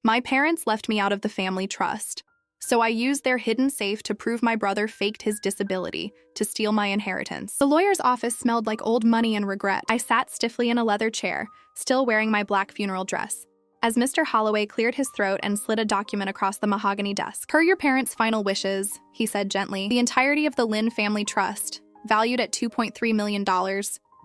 My parents left me out of the family trust, so I used their hidden safe to prove my brother faked his disability to steal my inheritance. The lawyer's office smelled like old money and regret. I sat stiffly in a leather chair, still wearing my black funeral dress, as Mr. Holloway cleared his throat and slid a document across the mahogany desk. Per your parents' final wishes, he said gently, the entirety of the Lynn family trust, valued at $2.3 million,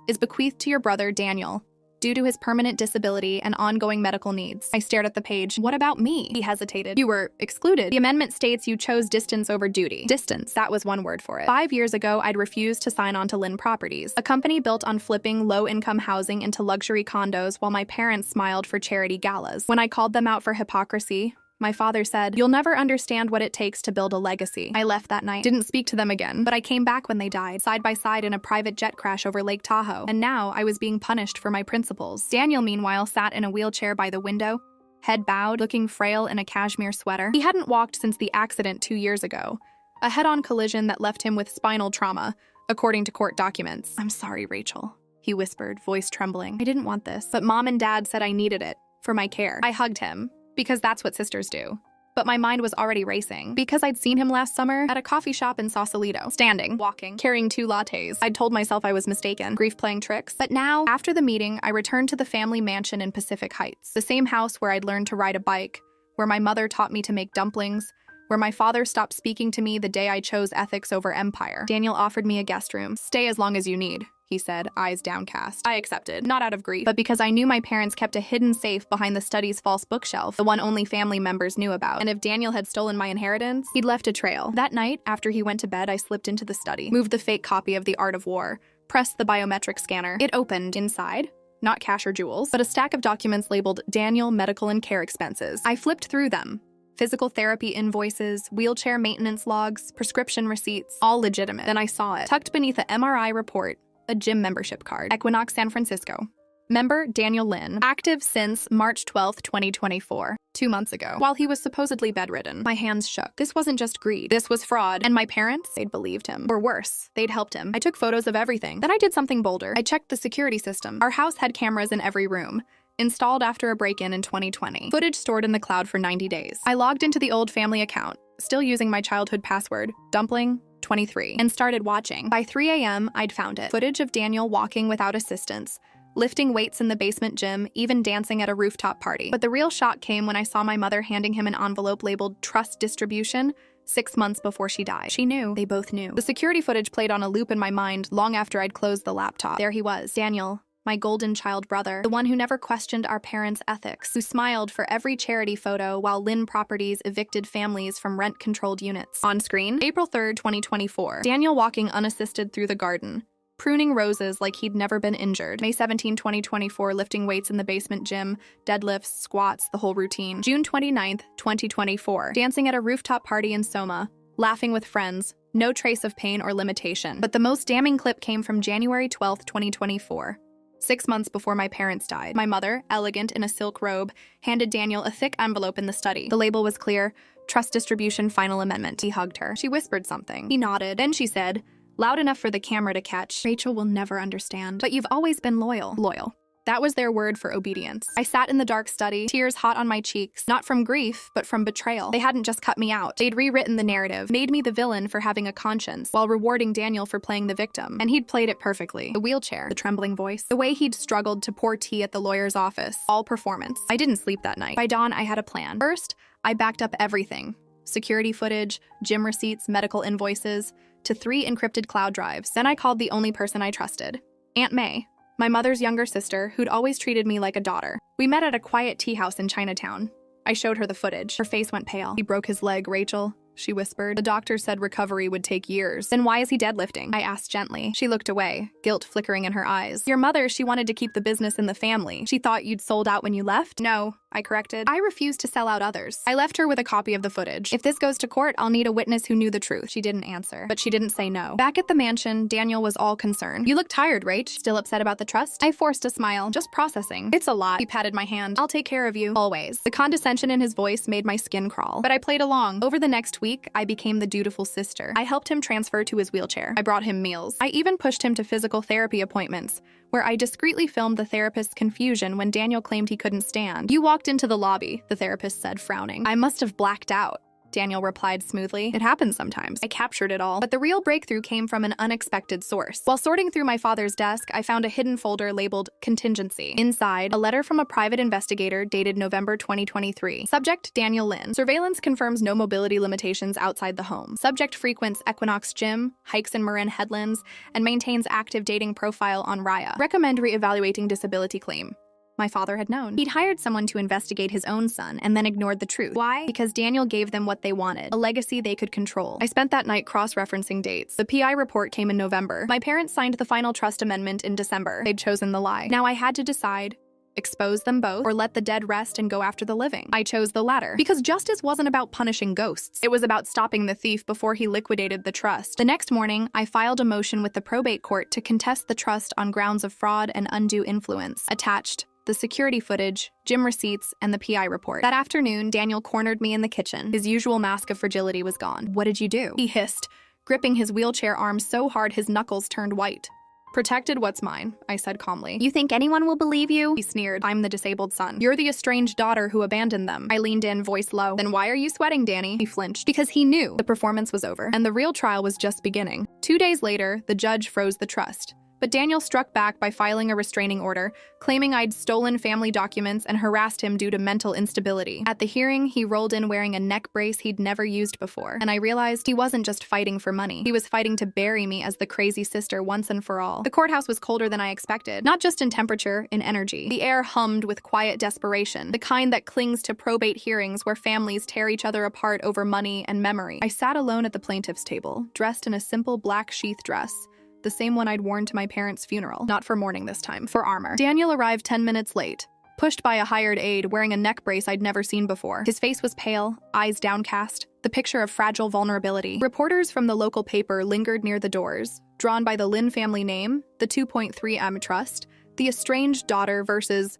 is bequeathed to your brother, Daniel, due to his permanent disability and ongoing medical needs. I stared at the page. What about me? He hesitated. You were excluded. The amendment states you chose distance over duty. Distance, that was one word for it. 5 years ago, I'd refused to sign on to Lynn Properties, a company built on flipping low-income housing into luxury condos while my parents smiled for charity galas. When I called them out for hypocrisy, my father said, "You'll never understand what it takes to build a legacy." I left that night, didn't speak to them again, but I came back when they died, side by side in a private jet crash over Lake Tahoe, and now I was being punished for my principles. Daniel, meanwhile, sat in a wheelchair by the window, head bowed, looking frail in a cashmere sweater. He hadn't walked since the accident 2 years ago, a head-on collision that left him with spinal trauma, according to court documents. "I'm sorry, Rachel," he whispered, voice trembling. "I didn't want this, but Mom and Dad said I needed it for my care." I hugged him, because that's what sisters do. But my mind was already racing, because I'd seen him last summer at a coffee shop in Sausalito, standing, walking, carrying 2 lattes. I'd told myself I was mistaken, grief playing tricks. But now, after the meeting, I returned to the family mansion in Pacific Heights, the same house where I'd learned to ride a bike, where my mother taught me to make dumplings, where my father stopped speaking to me the day I chose ethics over empire. Daniel offered me a guest room. "Stay as long as you need," he said, eyes downcast. I accepted, not out of grief, but because I knew my parents kept a hidden safe behind the study's false bookshelf, the one only family members knew about. And if Daniel had stolen my inheritance, he'd left a trail. That night, after he went to bed, I slipped into the study, moved the fake copy of The Art of War, pressed the biometric scanner. It opened. Inside, not cash or jewels, but a stack of documents labeled Daniel Medical and Care Expenses. I flipped through them. Physical therapy invoices, wheelchair maintenance logs, prescription receipts, all legitimate. Then I saw it, tucked beneath a MRI report, a gym membership card. Equinox San Francisco. Member Daniel Lynn. Active since March 12, 2024. 2 months ago. While he was supposedly bedridden, my hands shook. This wasn't just greed. This was fraud. And my parents, they'd believed him. Or worse, they'd helped him. I took photos of everything. Then I did something bolder. I checked the security system. Our house had cameras in every room, installed after a break-in in 2020. Footage stored in the cloud for 90 days. I logged into the old family account, still using my childhood password, dumpling23, and started watching. By 3 a.m., I'd found it. Footage of Daniel walking without assistance, lifting weights in the basement gym, even dancing at a rooftop party. But the real shock came when I saw my mother handing him an envelope labeled Trust Distribution 6 months before she died. She knew. They both knew. The security footage played on a loop in my mind long after I'd closed the laptop. There he was, Daniel, my golden child brother, the one who never questioned our parents' ethics, who smiled for every charity photo while Lynn Properties evicted families from rent-controlled units. On screen, April 3rd, 2024. Daniel walking unassisted through the garden, pruning roses like he'd never been injured. May 17, 2024, lifting weights in the basement gym, deadlifts, squats, the whole routine. June 29th, 2024, dancing at a rooftop party in Soma, laughing with friends, no trace of pain or limitation. But the most damning clip came from January 12th, 2024. 6 months before my parents died. My mother, elegant in a silk robe, handed Daniel a thick envelope in the study. The label was clear, Trust Distribution Final Amendment. He hugged her. She whispered something. He nodded. Then she said, loud enough for the camera to catch, "Rachel will never understand, but you've always been loyal." Loyal. That was their word for obedience. I sat in the dark study, tears hot on my cheeks, not from grief, but from betrayal. They hadn't just cut me out. They'd rewritten the narrative, made me the villain for having a conscience, while rewarding Daniel for playing the victim. And he'd played it perfectly. The wheelchair, the trembling voice, the way he'd struggled to pour tea at the lawyer's office. All performance. I didn't sleep that night. By dawn, I had a plan. First, I backed up everything. Security footage, gym receipts, medical invoices, to 3 encrypted cloud drives. Then I called the only person I trusted, Aunt May, my mother's younger sister, who'd always treated me like a daughter. We met at a quiet tea house in Chinatown. I showed her the footage. Her face went pale. "He broke his leg, Rachel," she whispered. "The doctor said recovery would take years." "Then why is he deadlifting?" I asked gently. She looked away, guilt flickering in her eyes. "Your mother, she wanted to keep the business in the family. She thought you'd sold out when you left?" "No," I corrected. "I refuse to sell out others." I left her with a copy of the footage. "If this goes to court, I'll need a witness who knew the truth." She didn't answer, but she didn't say no. Back at the mansion, Daniel was all concern. "You look tired, Rach. Still upset about the trust?" I forced a smile. "Just processing." "It's a lot." He patted my hand. "I'll take care of you. Always." The condescension in his voice made my skin crawl, but I played along. Over the next week, I became the dutiful sister. I helped him transfer to his wheelchair. I brought him meals. I even pushed him to physical therapy appointments, where I discreetly filmed the therapist's confusion when Daniel claimed he couldn't stand. "You walked into the lobby," the therapist said, frowning. "I must have blacked out," Daniel replied smoothly. "It happens sometimes. I captured it all." But the real breakthrough came from an unexpected source. While sorting through my father's desk, I found a hidden folder labeled Contingency. Inside, a letter from a private investigator dated November 2023. Subject: Daniel Lin. Surveillance confirms no mobility limitations outside the home. Subject frequents Equinox Gym, hikes in Marin Headlands, and maintains active dating profile on Raya. Recommend re-evaluating disability claim. My father had known. He'd hired someone to investigate his own son and then ignored the truth. Why? Because Daniel gave them what they wanted, a legacy they could control. I spent that night cross-referencing dates. The PI report came in November. My parents signed the final trust amendment in December. They'd chosen the lie. Now I had to decide: expose them both or let the dead rest and go after the living. I chose the latter, because justice wasn't about punishing ghosts. It was about stopping the thief before he liquidated the trust. The next morning, I filed a motion with the probate court to contest the trust on grounds of fraud and undue influence. Attached: the security footage, gym receipts, and the PI report. That afternoon, Daniel cornered me in the kitchen. His usual mask of fragility was gone. "What did you do?" he hissed, gripping his wheelchair arm so hard his knuckles turned white. "Protected what's mine," I said calmly. "You think anyone will believe you?" he sneered. "I'm the disabled son. You're the estranged daughter who abandoned them." I leaned in, voice low. "Then why are you sweating, Danny?" He flinched. Because he knew the performance was over, and the real trial was just beginning. 2 days later, the judge froze the trust. But Daniel struck back by filing a restraining order, claiming I'd stolen family documents and harassed him due to mental instability. At the hearing, he rolled in wearing a neck brace he'd never used before, and I realized he wasn't just fighting for money. He was fighting to bury me as the crazy sister once and for all. The courthouse was colder than I expected, not just in temperature, in energy. The air hummed with quiet desperation, the kind that clings to probate hearings where families tear each other apart over money and memory. I sat alone at the plaintiff's table, dressed in a simple black sheath dress, the same one I'd worn to my parents' funeral. Not for mourning this time, for armor. Daniel arrived 10 minutes late, pushed by a hired aide wearing a neck brace I'd never seen before. His face was pale, eyes downcast, the picture of fragile vulnerability. Reporters from the local paper lingered near the doors, drawn by the Lin family name, the 2.3M trust, the estranged daughter versus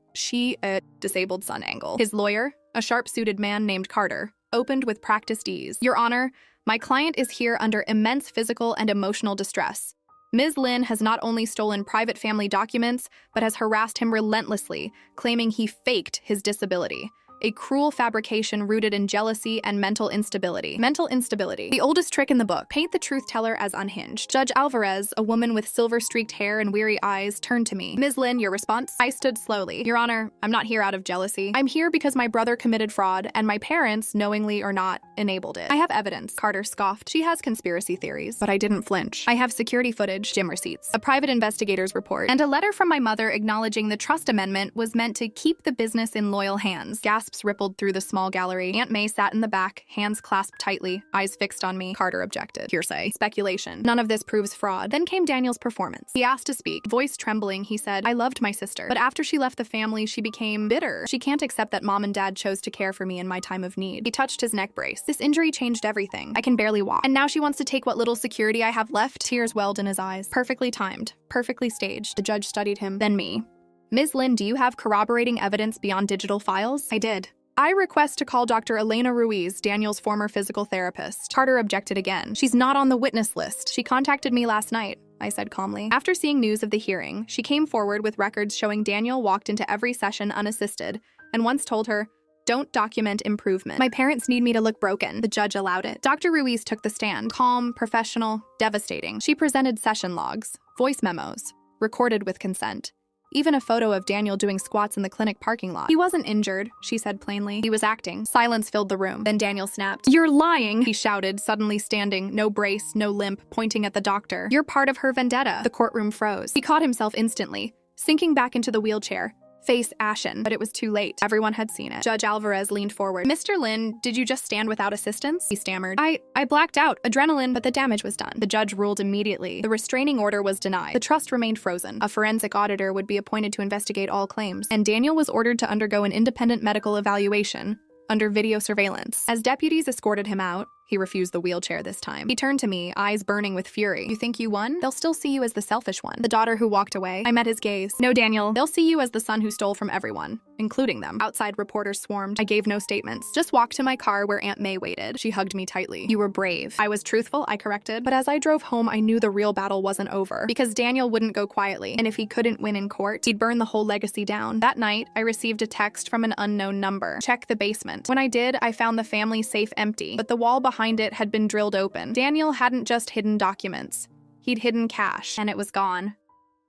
a disabled son angle. His lawyer, a sharp-suited man named Carter, opened with practiced ease. "Your Honor, my client is here under immense physical and emotional distress. Ms. Lin has not only stolen private family documents, but has harassed him relentlessly, claiming he faked his disability. A cruel fabrication rooted in jealousy and mental instability. Mental instability. The oldest trick in the book. Paint the truth teller as unhinged." Judge Alvarez, a woman with silver-streaked hair and weary eyes, turned to me. "Ms. Lin, your response?" I stood slowly. "Your Honor, I'm not here out of jealousy. I'm here because my brother committed fraud, and my parents, knowingly or not, enabled it. I have evidence." Carter scoffed. "She has conspiracy theories." But I didn't flinch. "I have security footage, gym receipts, a private investigator's report, and a letter from my mother acknowledging the trust amendment was meant to keep the business in loyal hands." Gasps rippled through the small gallery. Aunt May sat in the back, hands clasped tightly, eyes fixed on me. Carter objected. "Hearsay. Speculation. None of this proves fraud." Then came Daniel's performance. He asked to speak. Voice trembling, he said, "I loved my sister, but after she left the family, she became bitter. She can't accept that Mom and Dad chose to care for me in my time of need." He touched his neck brace. "This injury changed everything. I can barely walk. And now she wants to take what little security I have left." Tears welled in his eyes. Perfectly timed. Perfectly staged. The judge studied him, then me. "Ms. Lin, do you have corroborating evidence beyond digital files?" I did. "I request to call Dr. Elena Ruiz, Daniel's former physical therapist." Carter objected again. "She's not on the witness list. She contacted me last night," I said calmly. After seeing news of the hearing, she came forward with records showing Daniel walked into every session unassisted, and once told her, "Don't document improvement. My parents need me to look broken." The judge allowed it. Dr. Ruiz took the stand. Calm, professional, devastating. She presented session logs, voice memos, recorded with consent. Even a photo of Daniel doing squats in the clinic parking lot. "He wasn't injured," she said plainly. "He was acting." Silence filled the room. Then Daniel snapped. "You're lying," he shouted, suddenly standing, no brace, no limp, pointing at the doctor. "You're part of her vendetta." The courtroom froze. He caught himself instantly, sinking back into the wheelchair, face ashen, but it was too late. Everyone had seen it. Judge Alvarez leaned forward. "Mr. Lin, did you just stand without assistance?" He stammered. I blacked out, adrenaline, but the damage was done." The judge ruled immediately. The restraining order was denied. The trust remained frozen. A forensic auditor would be appointed to investigate all claims, and Daniel was ordered to undergo an independent medical evaluation under video surveillance. As deputies escorted him out, He refused the wheelchair this time. He turned to me, eyes burning with fury. You think you won? They'll still see you as the selfish one, the daughter who walked away. I met his gaze. No, Daniel, they'll see you as the son who stole from everyone, including them. Outside, reporters swarmed. I gave no statements. Just walked to my car where Aunt May waited. She hugged me tightly. You were brave. I was truthful, I corrected. But as I drove home, I knew the real battle wasn't over. Because Daniel wouldn't go quietly, and if he couldn't win in court, he'd burn the whole legacy down. That night, I received a text from an unknown number. Check the basement. When I did, I found the family safe empty, but the wall behind it had been drilled open. Daniel hadn't just hidden documents. He'd hidden cash, and it was gone.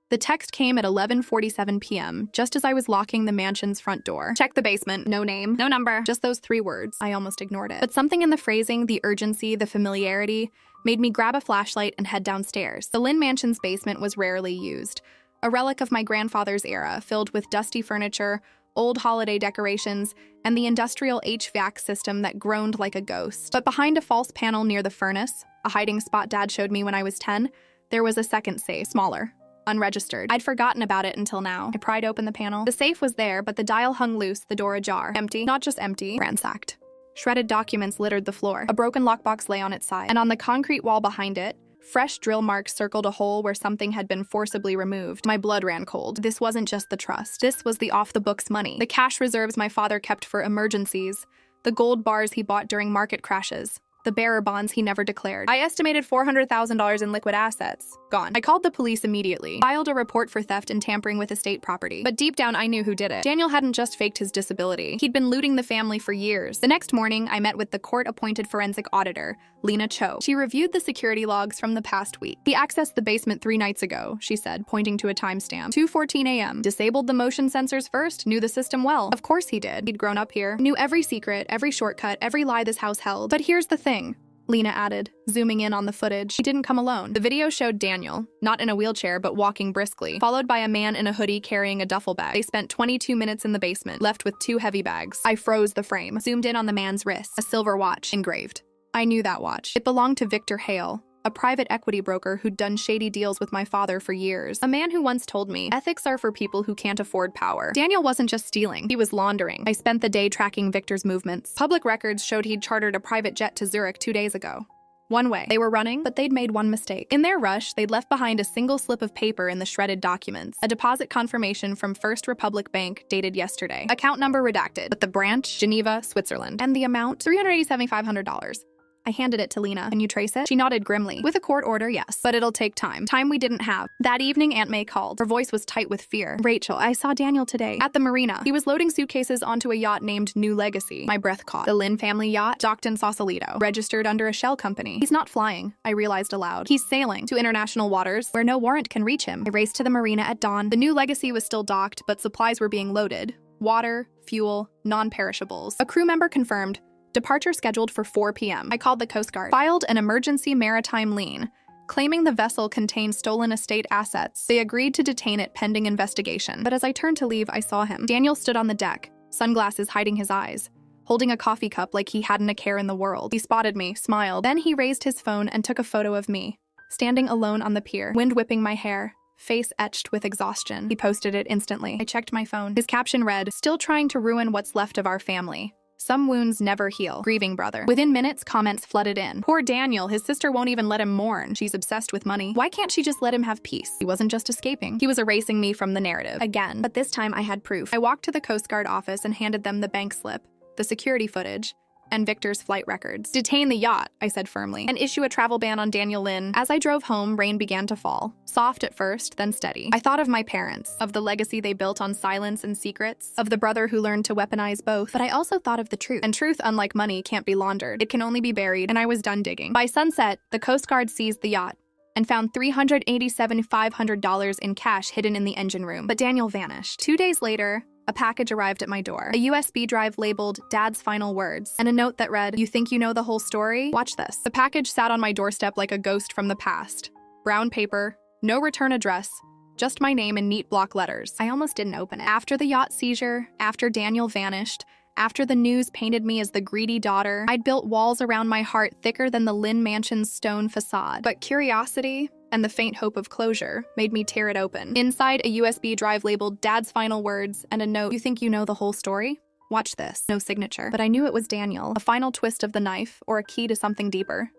The text came at 11:47 p.m., just as I was locking the mansion's front door. Check the basement. No name, no number. Just those 3 words. I almost ignored it. But something in the phrasing, the urgency, the familiarity, made me grab a flashlight and head downstairs. The Lynn Mansion's basement was rarely used. A relic of my grandfather's era, filled with dusty furniture, old holiday decorations, and the industrial HVAC system that groaned like a ghost. But behind a false panel near the furnace, a hiding spot Dad showed me when I was 10, there was a second safe, smaller, unregistered. I'd forgotten about it until now. I pried open the panel. The safe was there, but the dial hung loose, the door ajar. Empty. Not just empty, ransacked. Shredded documents littered the floor. A broken lockbox lay on its side, and on the concrete wall behind it, fresh drill marks circled a hole where something had been forcibly removed. My blood ran cold. This wasn't just the trust. This was the off-the-books money. The cash reserves my father kept for emergencies. The gold bars he bought during market crashes. The bearer bonds he never declared. I estimated $400,000 in liquid assets. Gone. I called the police immediately, filed a report for theft and tampering with estate property. But deep down, I knew who did it. Daniel hadn't just faked his disability. He'd been looting the family for years. The next morning, I met with the court-appointed forensic auditor, Lena Cho. She reviewed the security logs from the past week. He accessed the basement 3 nights ago, she said, pointing to a timestamp. 2:14 a.m. Disabled the motion sensors first, knew the system well. Of course he did. He'd grown up here, knew every secret, every shortcut, every lie this house held. But here's the thing, Lena added, zooming in on the footage. He didn't come alone. The video showed Daniel, not in a wheelchair but walking briskly, followed by a man in a hoodie carrying a duffel bag. They spent 22 minutes in the basement, left with 2 heavy bags. I froze the frame, zoomed in on the man's wrist, a silver watch, engraved. I knew that watch. It belonged to Victor Hale, a private equity broker who'd done shady deals with my father for years. A man who once told me, ethics are for people who can't afford power. Daniel wasn't just stealing, he was laundering. I spent the day tracking Victor's movements. Public records showed he'd chartered a private jet to Zurich 2 days ago. One way. They were running, but they'd made one mistake. In their rush, they'd left behind a single slip of paper in the shredded documents, a deposit confirmation from First Republic Bank dated yesterday. Account number redacted, but the branch, Geneva, Switzerland. And the amount, $387,500. I handed it to Lena. Can you trace it? She nodded grimly. With a court order, yes. But it'll take time. Time we didn't have. That evening, Aunt May called. Her voice was tight with fear. Rachel, I saw Daniel today. At the marina. He was loading suitcases onto a yacht named New Legacy. My breath caught. The Lynn family yacht, docked in Sausalito. Registered under a shell company. He's not flying, I realized aloud. He's sailing to international waters where no warrant can reach him. I raced to the marina at dawn. The New Legacy was still docked, but supplies were being loaded. Water, fuel, non-perishables. A crew member confirmed. Departure scheduled for 4 p.m. I called the Coast Guard, filed an emergency maritime lien, claiming the vessel contained stolen estate assets. They agreed to detain it pending investigation. But as I turned to leave, I saw him. Daniel stood on the deck, sunglasses hiding his eyes, holding a coffee cup like he hadn't a care in the world. He spotted me, smiled. Then he raised his phone and took a photo of me, standing alone on the pier, wind whipping my hair, face etched with exhaustion. He posted it instantly. I checked my phone. His caption read, "Still trying to ruin what's left of our family. Some wounds never heal. Grieving brother." Within minutes, comments flooded in. Poor Daniel, his sister won't even let him mourn. She's obsessed with money. Why can't she just let him have peace? He wasn't just escaping. He was erasing me from the narrative. Again. But this time I had proof. I walked to the Coast Guard office and handed them the bank slip, the security footage, and Victor's flight records. "Detain the yacht," I said firmly, "and issue a travel ban on Daniel Lynn." As I drove home, rain began to fall. Soft at first, then steady. I thought of my parents, of the legacy they built on silence and secrets, of the brother who learned to weaponize both. But I also thought of the truth. And truth, unlike money, can't be laundered. It can only be buried, and I was done digging. By sunset, the Coast Guard seized the yacht and found $387,500 in cash hidden in the engine room. But Daniel vanished. 2 days later, a package arrived at my door. A USB drive labeled "Dad's Final Words" and a note that read, "You think you know the whole story? Watch this." The package sat on my doorstep like a ghost from the past. Brown paper, no return address, just my name in neat block letters. I almost didn't open it. After the yacht seizure, after Daniel vanished, after the news painted me as the greedy daughter, I'd built walls around my heart thicker than the Lynn Mansion's stone facade. But curiosity and the faint hope of closure made me tear it open. Inside, a USB drive labeled "Dad's Final Words" and a note, "You think you know the whole story?" Watch this. No signature. But I knew it was Daniel. A final twist of the knife, or a key to something deeper.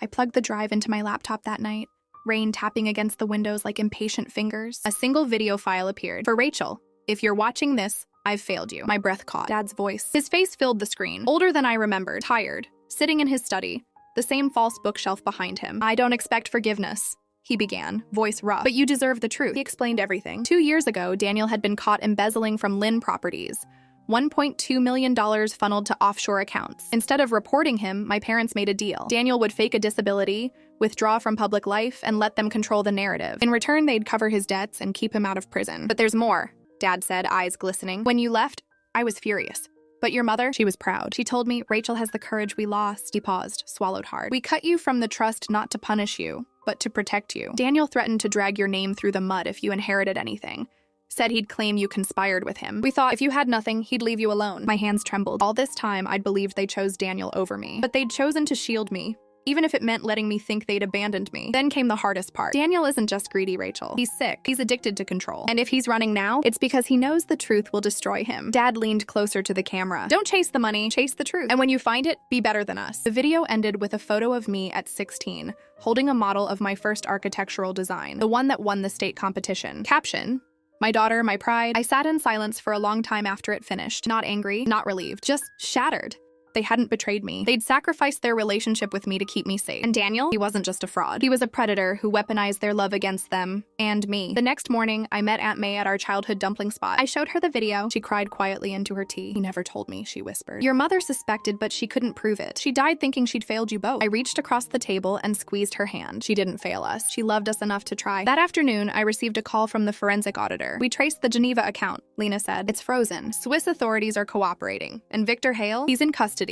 I plugged the drive into my laptop that night, rain tapping against the windows like impatient fingers. A single video file appeared. For Rachel, if you're watching this, I've failed you. My breath caught Dad's voice. His face filled the screen. Older than I remembered, tired, sitting in his study, the same false bookshelf behind him. I don't expect forgiveness, he began, voice rough. But you deserve the truth. He explained everything. 2 years ago, Daniel had been caught embezzling from Lynn Properties. $1.2 million funneled to offshore accounts. Instead of reporting him, my parents made a deal. Daniel would fake a disability, withdraw from public life, and let them control the narrative. In return, they'd cover his debts and keep him out of prison. But there's more, Dad said, eyes glistening. When you left, I was furious. But your mother, she was proud. She told me, Rachel has the courage we lost. He paused, swallowed hard. We cut you from the trust not to punish you, but to protect you. Daniel threatened to drag your name through the mud if you inherited anything. Said he'd claim you conspired with him. We thought if you had nothing, he'd leave you alone. My hands trembled. All this time, I'd believed they chose Daniel over me. But they'd chosen to shield me, even if it meant letting me think they'd abandoned me. Then came the hardest part. Daniel isn't just greedy, Rachel. He's sick. He's addicted to control. And if he's running now, it's because he knows the truth will destroy him. Dad leaned closer to the camera. Don't chase the money, chase the truth. And when you find it, be better than us. The video ended with a photo of me at 16, holding a model of my first architectural design, the one that won the state competition. Caption: my daughter, my pride. I sat in silence for a long time after it finished. Not angry, not relieved, just shattered. They hadn't betrayed me. They'd sacrificed their relationship with me to keep me safe. And Daniel, he wasn't just a fraud. He was a predator who weaponized their love against them and me. The next morning, I met Aunt May at our childhood dumpling spot. I showed her the video. She cried quietly into her tea. He never told me, she whispered. Your mother suspected, but she couldn't prove it. She died thinking she'd failed you both. I reached across the table and squeezed her hand. She didn't fail us. She loved us enough to try. That afternoon, I received a call from the forensic auditor. We traced the Geneva account, Lena said. It's frozen. Swiss authorities are cooperating. And Victor Hale, he's in custody,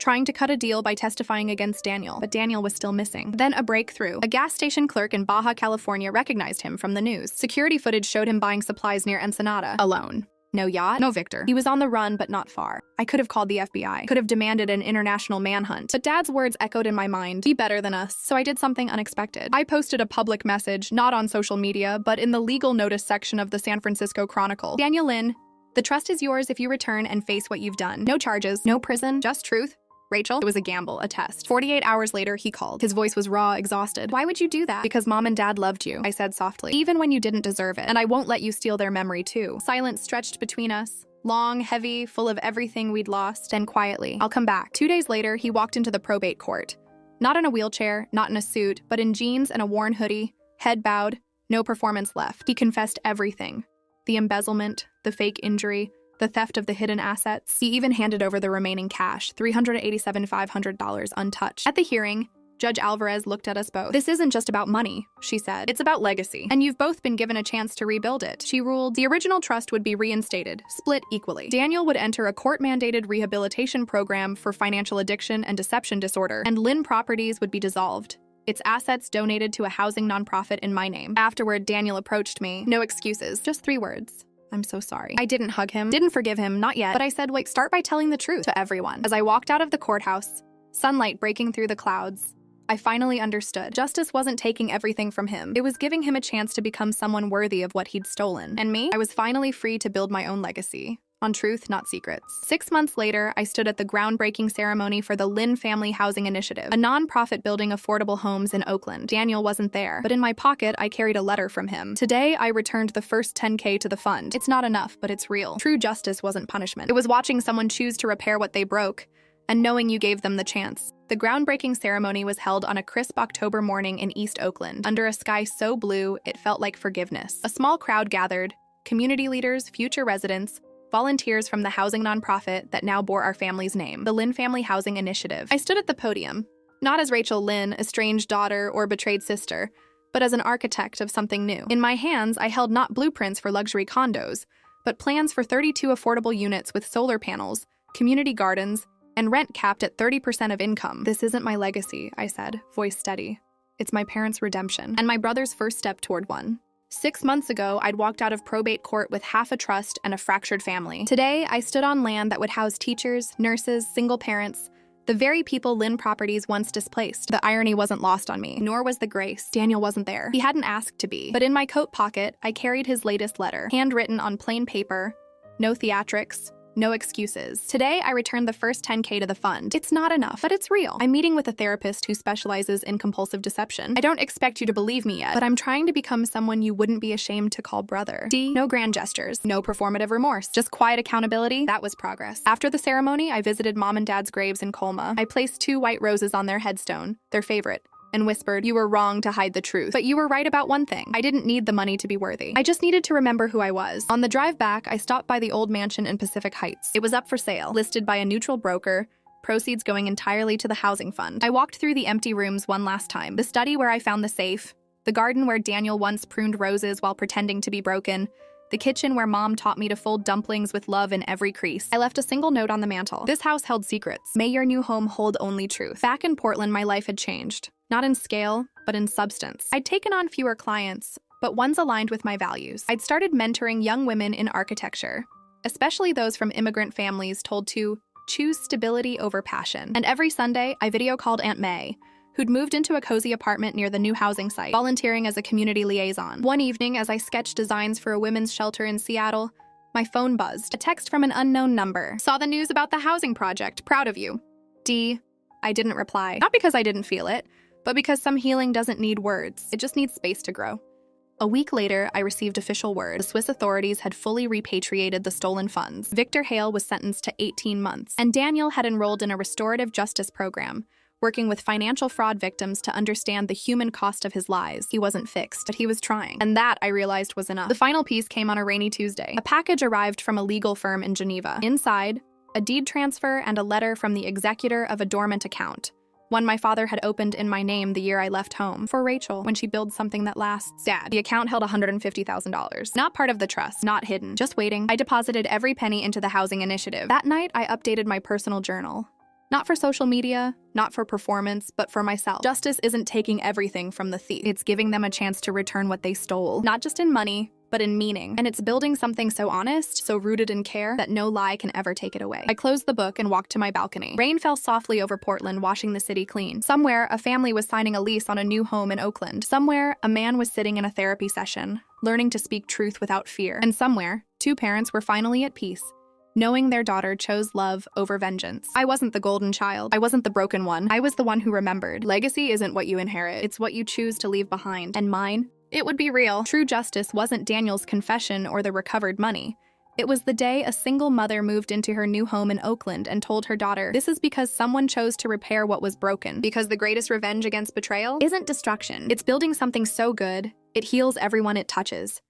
trying to cut a deal by testifying against Daniel, but Daniel was still missing. Then a breakthrough. A gas station clerk in Baja California recognized him from the news. Security footage showed him buying supplies near Ensenada. Alone. No yacht, no Victor. He was on the run, but not far. I could have called the FBI, could have demanded an international manhunt. But Dad's words echoed in my mind, be better than us, so I did something unexpected. I posted a public message, not on social media, but in the legal notice section of the San Francisco Chronicle. Daniel Lynn, the trust is yours if you return and face what you've done. No charges, no prison, just truth. Rachel, it was a gamble, a test. 48 hours later, he called. His voice was raw, exhausted. Why would you do that? Because Mom and Dad loved you, I said softly. Even when you didn't deserve it. And I won't let you steal their memory too. Silence stretched between us. Long, heavy, full of everything we'd lost. Then quietly, I'll come back. 2 days later, he walked into the probate court. Not in a wheelchair, not in a suit, but in jeans and a worn hoodie, head bowed, no performance left. He confessed everything. The embezzlement, the fake injury, the theft of the hidden assets. He even handed over the remaining cash, $387,500 untouched. At the hearing, Judge Alvarez looked at us both. This isn't just about money, she said. It's about legacy. And you've both been given a chance to rebuild it. She ruled the original trust would be reinstated, split equally. Daniel would enter a court-mandated rehabilitation program for financial addiction and deception disorder, and Lynn Properties would be dissolved. Its assets donated to a housing nonprofit in my name. Afterward, Daniel approached me. No excuses, just 3 words. I'm so sorry. I didn't hug him, didn't forgive him, not yet, but I said, wait, start by telling the truth to everyone. As I walked out of the courthouse, sunlight breaking through the clouds, I finally understood. Justice wasn't taking everything from him. It was giving him a chance to become someone worthy of what he'd stolen. And me? I was finally free to build my own legacy. On truth, not secrets. 6 months later, I stood at the groundbreaking ceremony for the Lynn Family Housing Initiative, a nonprofit building affordable homes in Oakland. Daniel wasn't there, but in my pocket, I carried a letter from him. Today, I returned the first $10K to the fund. It's not enough, but it's real. True justice wasn't punishment. It was watching someone choose to repair what they broke, and knowing you gave them the chance. The groundbreaking ceremony was held on a crisp October morning in East Oakland, under a sky so blue, it felt like forgiveness. A small crowd gathered, community leaders, future residents, volunteers from the housing nonprofit that now bore our family's name, the Lynn Family Housing Initiative. I stood at the podium, not as Rachel Lynn, estranged daughter or betrayed sister, but as an architect of something new. In my hands, I held not blueprints for luxury condos, but plans for 32 affordable units with solar panels, community gardens, and rent capped at 30% of income. This isn't my legacy, I said, voice steady. It's my parents' redemption, and my brother's first step toward one. 6 months ago, I'd walked out of probate court with half a trust and a fractured family. Today, I stood on land that would house teachers, nurses, single parents, the very people Lynn Properties once displaced. The irony wasn't lost on me, nor was the grace. Daniel wasn't there. He hadn't asked to be. But in my coat pocket, I carried his latest letter, handwritten on plain paper, no theatrics, No excuses. Today, I returned the first 10K to the fund. It's not enough, but it's real. I'm meeting with a therapist who specializes in compulsive deception. I don't expect you to believe me yet, but I'm trying to become someone you wouldn't be ashamed to call brother. D. No grand gestures. No performative remorse. Just quiet accountability. That was progress. After the ceremony, I visited mom and dad's graves in Colma. I placed 2 white roses on their headstone, their favorite, and whispered, "You were wrong to hide the truth, but you were right about one thing. I didn't need the money to be worthy. I just needed to remember who I was." On the drive back, I stopped by the old mansion in Pacific Heights. It was up for sale, listed by a neutral broker, proceeds going entirely to the housing fund. I walked through the empty rooms one last time. The study where I found the safe, the garden where Daniel once pruned roses while pretending to be broken, the kitchen where mom taught me to fold dumplings with love in every crease. I left a single note on the mantle. This house held secrets. May your new home hold only truth. Back in Portland, my life had changed. Not in scale, but in substance. I'd taken on fewer clients, but ones aligned with my values. I'd started mentoring young women in architecture, especially those from immigrant families told to choose stability over passion. And every Sunday, I video called Aunt May, who'd moved into a cozy apartment near the new housing site, volunteering as a community liaison. One evening, as I sketched designs for a women's shelter in Seattle, my phone buzzed. A text from an unknown number. "Saw the news about the housing project. Proud of you. D." I didn't reply. Not because I didn't feel it, but because some healing doesn't need words. It just needs space to grow. A week later, I received official word. The Swiss authorities had fully repatriated the stolen funds. Victor Hale was sentenced to 18 months, and Daniel had enrolled in a restorative justice program, working with financial fraud victims to understand the human cost of his lies. He wasn't fixed, but he was trying. And that, I realized, was enough. The final piece came on a rainy Tuesday. A package arrived from a legal firm in Geneva. Inside, a deed transfer and a letter from the executor of a dormant account, one my father had opened in my name the year I left home, for Rachel, when she builds something that lasts. Dad. The account held $150,000. Not part of the trust, not hidden, just waiting. I deposited every penny into the housing initiative. That night, I updated my personal journal. Not for social media, not for performance, but for myself. Justice isn't taking everything from the thief. It's giving them a chance to return what they stole. Not just in money, but in meaning. And it's building something so honest, so rooted in care, that no lie can ever take it away. I closed the book and walked to my balcony. Rain fell softly over Portland, washing the city clean. Somewhere, a family was signing a lease on a new home in Oakland. Somewhere, a man was sitting in a therapy session, learning to speak truth without fear. And somewhere, 2 parents were finally at peace, knowing their daughter chose love over vengeance. I wasn't the golden child. I wasn't the broken one. I was the one who remembered. Legacy isn't what you inherit. It's what you choose to leave behind. And mine? It would be real. True justice wasn't Daniel's confession or the recovered money. It was the day a single mother moved into her new home in Oakland and told her daughter, "This is because someone chose to repair what was broken." Because the greatest revenge against betrayal isn't destruction. It's building something so good, it heals everyone it touches.